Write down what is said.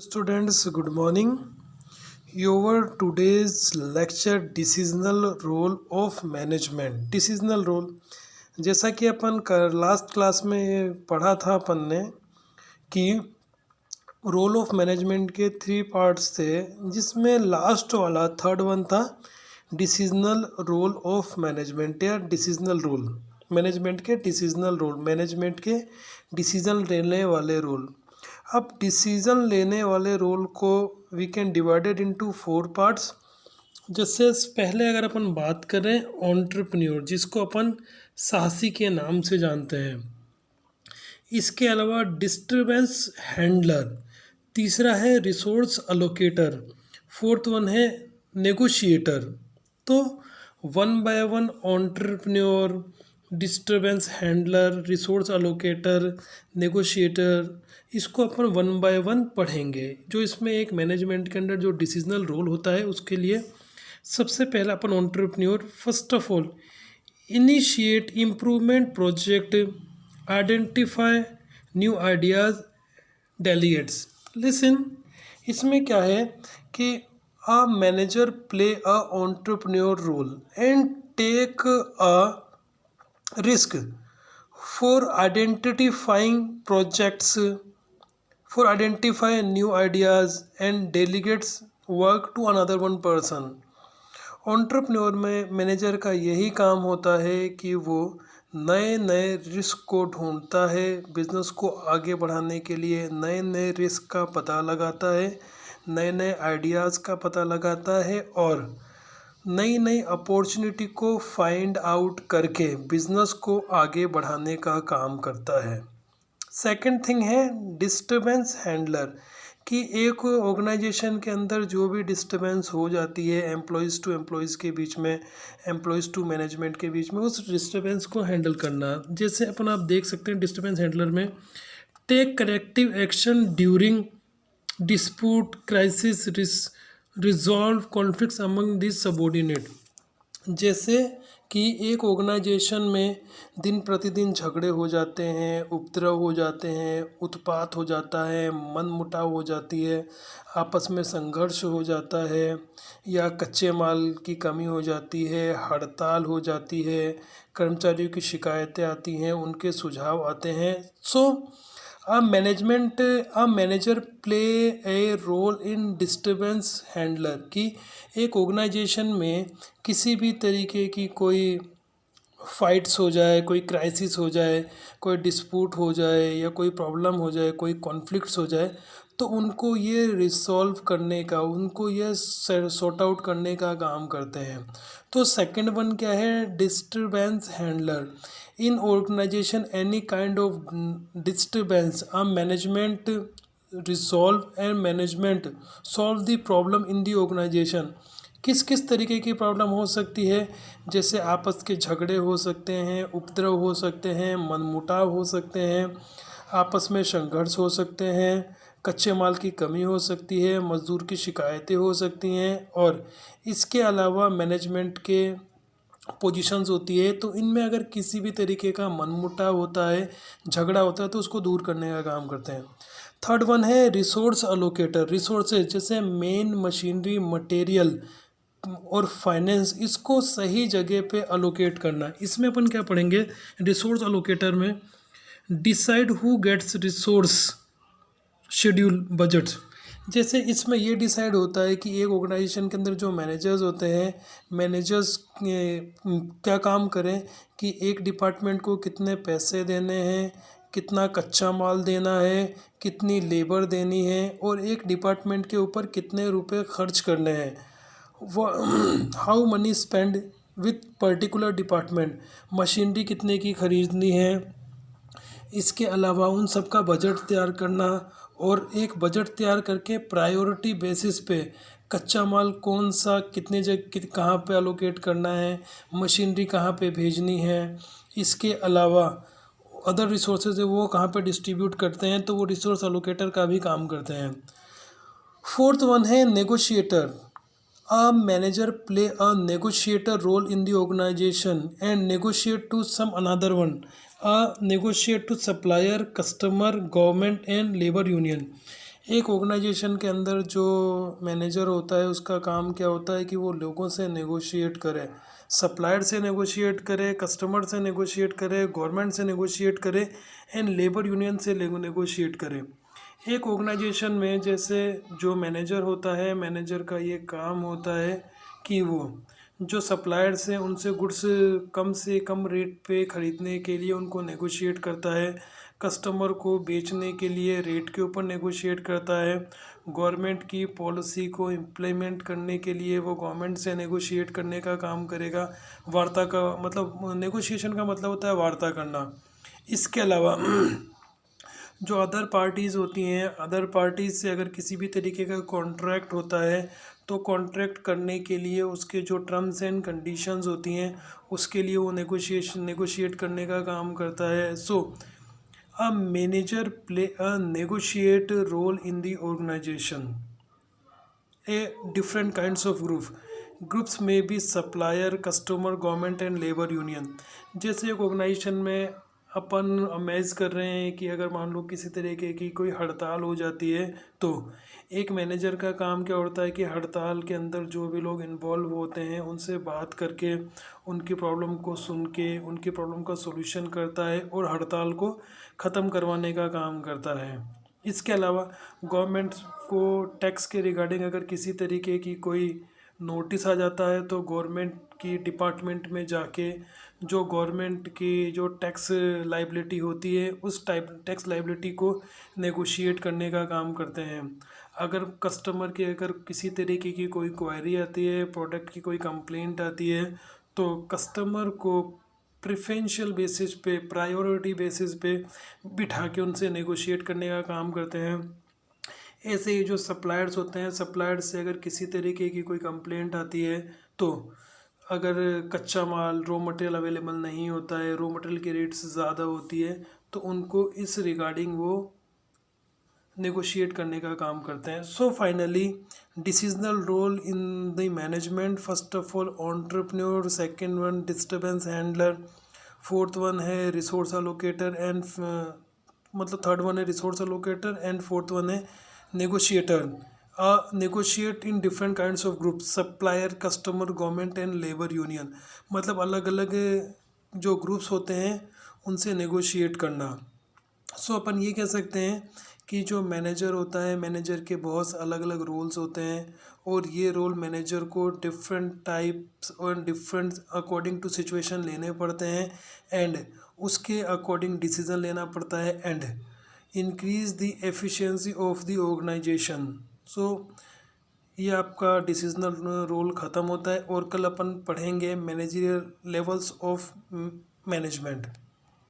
Students, good morning. Your today's lecture decisional role of management. Decisional role, जैसा कि अपन last class में पढ़ा था अपन ने कि रोल ऑफ मैनेजमेंट के 3 पार्ट्स थे, जिसमें लास्ट वाला थर्ड वन था डिसीजनल रोल ऑफ मैनेजमेंट या डिसीजनल रोल। मैनेजमेंट के डिसीजनल रोल, मैनेजमेंट के डिसीजन लेने वाले रोल। अब डिसीजन लेने वाले रोल को we can divided into 4 parts. जैसे पहले अगर अपन बात करें एंटरप्रेन्योर, जिसको अपन साहसी के नाम से जानते हैं। इसके अलावा डिस्टरबेंस हैंडलर, तीसरा है रिसोर्स अलोकेटर, फोर्थ वन है नेगोशिएटर। तो one by one entrepreneur, disturbance handler, resource allocator, negotiator, इसको अपन वन बाय वन पढ़ेंगे। जो इसमें एक मैनेजमेंट के अंदर जो डिसीजनल रोल होता है, उसके लिए सबसे पहला अपन entrepreneur, first of all initiate improvement project, identify new ideas, delegates. Listen, इसमें क्या है कि a manager play a entrepreneur role and take a risk for identifying projects, for identify new ideas and delegates work to another one person। Entrepreneur में manager का यही काम होता है कि वो नए नए रिस्क को ढूंढता है, बिजनेस को आगे बढ़ाने के लिए नए नए रिस्क का पता लगाता है, नए नए आइडियाज़ का पता लगाता है और नई नई अपॉर्चुनिटी को फाइंड आउट करके बिजनेस को आगे बढ़ाने का काम करता है। सेकंड थिंग है डिस्टरबेंस हैंडलर, कि एक ऑर्गेनाइजेशन के अंदर जो भी डिस्टरबेंस हो जाती है एम्प्लॉयज़ टू एम्प्लॉयज़ के बीच में, एम्प्लॉयज़ टू मैनेजमेंट के बीच में, उस डिस्टरबेंस को हैंडल करना। जैसे अपन आप देख सकते हैं डिस्टरबेंस हैंडलर में take corrective action during dispute, crisis, resolve conflicts among this subordinate. जैसे कि एक ऑर्गेनाइजेशन में दिन प्रतिदिन झगड़े हो जाते हैं, उपद्रव हो जाते हैं, उत्पात हो जाता है, मनमुटाव हो जाती है, आपस में संघर्ष हो जाता है, या कच्चे माल की कमी हो जाती है, हड़ताल हो जाती है, कर्मचारियों की शिकायतें आती हैं, उनके सुझाव आते हैं। So a manager play a role in disturbance handler, कि एक ऑर्गेनाइजेशन में किसी भी तरीके की कोई फाइट्स हो जाए, कोई क्राइसिस हो जाए, कोई डिस्प्यूट हो जाए, या कोई प्रॉब्लम हो जाए, कोई कॉन्फ्लिक्ट्स हो जाए, तो उनको ये रिसॉल्व करने का, उनको ये सॉर्ट आउट करने का काम करते हैं। तो सेकंड वन क्या है, disturbance handler. In organization any kind of disturbance a management resolve and management solve the problem in the organization. किस किस तरीके की प्रॉब्लम हो सकती है, जैसे आपस के झगड़े हो सकते हैं, उपद्रव हो सकते हैं, मनमुटाव हो सकते हैं, आपस में संघर्ष हो सकते हैं, कच्चे माल की कमी हो सकती है, मजदूर की शिकायतें हो सकती हैं, और इसके अलावा मैनेजमेंट के पोजीशंस होती है। तो इनमें अगर किसी भी तरीके का मनमुटाव होता है, झगड़ा होता है, तो उसको दूर करने का काम करते हैं। थर्ड वन है रिसोर्स अलोकेटर। रिसोर्सेज जैसे मेन मशीनरी, मटेरियल और फाइनेंस, इसको सही जगह पे अलोकेट करना। इसमें अपन क्या पढ़ेंगे, रिसोर्स अलोकेटर में decide who gets resource, schedule, budget. जैसे इसमें ये डिसाइड होता है कि एक ऑर्गेनाइजेशन के अंदर जो मैनेजर्स होते हैं, मैनेजर्स क्या काम करें, कि एक डिपार्टमेंट को कितने पैसे देने हैं, कितना कच्चा माल देना है, कितनी लेबर देनी है, और एक डिपार्टमेंट के ऊपर कितने रुपए खर्च करने हैं, how many spend with particular department, machinery कितने की खरीदनी है। इसके अलावा उन सब का बजट तैयार करना, और एक बजट तैयार करके प्रायोरिटी बेसिस पे कच्चा माल कौन सा कितने जगह कहाँ पे अलोकेट करना है, मशीनरी कहाँ पे भेजनी है। इसके अलावा अदर रिसोर्सेज है वो कहाँ पे डिस्ट्रीब्यूट करते हैं, तो वो रिसोर्स अलोकेटर का भी काम करते हैं। फोर्थ वन है negotiator. A manager play a negotiator role in the organization and negotiate to some another one, negotiate to supplier, customer, government and labor union। एक ऑर्गेनाइजेशन के अंदर जो मैनेजर होता है उसका काम क्या होता है कि वो लोगों से नेगोशिएट करे, सप्लायर से नेगोशिएट करे, कस्टमर से नेगोशिएट करे, गवर्नमेंट से नेगोशिएट करे एंड लेबर यूनियन से नेगोशिएट करे। एक ऑर्गेनाइजेशन में जैसे जो मैनेजर होता है, मैनेजर का ये काम होता है कि वो जो सप्लायर्स हैं उनसे गुड्स कम से कम रेट पे ख़रीदने के लिए उनको नेगोशिएट करता है, कस्टमर को बेचने के लिए रेट के ऊपर नेगोशिएट करता है, गवर्नमेंट की पॉलिसी को इम्प्लीमेंट करने के लिए वो गवर्नमेंट से नेगोशिएट करने का काम करेगा। वार्ता का मतलब नेगोशिएशन का मतलब होता है वार्ता करना। इसके अलावा जो अदर पार्टीज़ होती हैं, अदर पार्टीज़ से अगर किसी भी तरीके का कॉन्ट्रैक्ट होता है तो कॉन्ट्रैक्ट करने के लिए उसके जो टर्म्स एंड कंडीशंस होती हैं उसके लिए वो नेगोशिएट करने का काम करता है। So a manager play a negotiate role in the organization. A different kinds of groups में भी supplier, customer, government and labour union. जैसे एक ऑर्गेनाइजेशन में अपन इमेज कर रहे हैं कि अगर मान लो किसी तरीके की कोई हड़ताल हो जाती है तो एक मैनेजर का काम क्या होता है कि हड़ताल के अंदर जो भी लोग इन्वॉल्व होते हैं उनसे बात करके उनकी प्रॉब्लम को सुन के उनकी प्रॉब्लम का सॉल्यूशन करता है और हड़ताल को ख़त्म करवाने का काम करता है। इसके अलावा गवर्नमेंट को टैक्स के रिगार्डिंग अगर किसी तरीके की कोई नोटिस आ जाता है तो गवर्नमेंट की डिपार्टमेंट में जाके जो गवर्नमेंट की जो टैक्स लाइबिलिटी होती है उस टाइप टैक्स लाइबिलिटी को नेगोशिएट करने का काम करते हैं। अगर कस्टमर की अगर किसी तरीके की कोई क्वेरी आती है, प्रोडक्ट की कोई कंप्लेंट आती है तो कस्टमर को प्रेफरेंशियल बेसिस पे, प्रायोरिटी बेसिस पे बिठा के उनसे नेगोशिएट करने का काम करते हैं। ऐसे ही जो सप्लायर्स होते हैं, सप्लायर्स से अगर किसी तरीके की कोई कंप्लेंट आती है तो अगर कच्चा माल रॉ मटेरियल अवेलेबल नहीं होता है, रॉ मटेरियल की रेट्स ज़्यादा होती है तो उनको इस रिगार्डिंग वो नेगोशिएट करने का काम करते हैं। So finally decisional role in the management, first of all entrepreneur, second one disturbance handler, fourth one है रिसोर्स अलोकेटर एंड मतलब थर्ड वन है resource allocator and fourth one है negotiator. Negotiate in different kinds of group, supplier, customer, government and labour union. मतलब अलग अलग जो groups होते हैं उनसे नेगोशिएट करना। सो अपन ये कह सकते हैं कि जो मैनेजर होता है, मैनेजर के बहुत अलग अलग रोल्स होते हैं और ये रोल मैनेजर को डिफरेंट टाइप्स और डिफरेंट अकॉर्डिंग टू सिचुएशन लेने पड़ते हैं एंड उसके अकॉर्डिंग डिसीजन लेना पड़ता है and increase the efficiency of the organization. So ये आपका डिसीजनल रोल ख़त्म होता है और कल अपन पढ़ेंगे मैनेजरियल लेवल्स ऑफ मैनेजमेंट।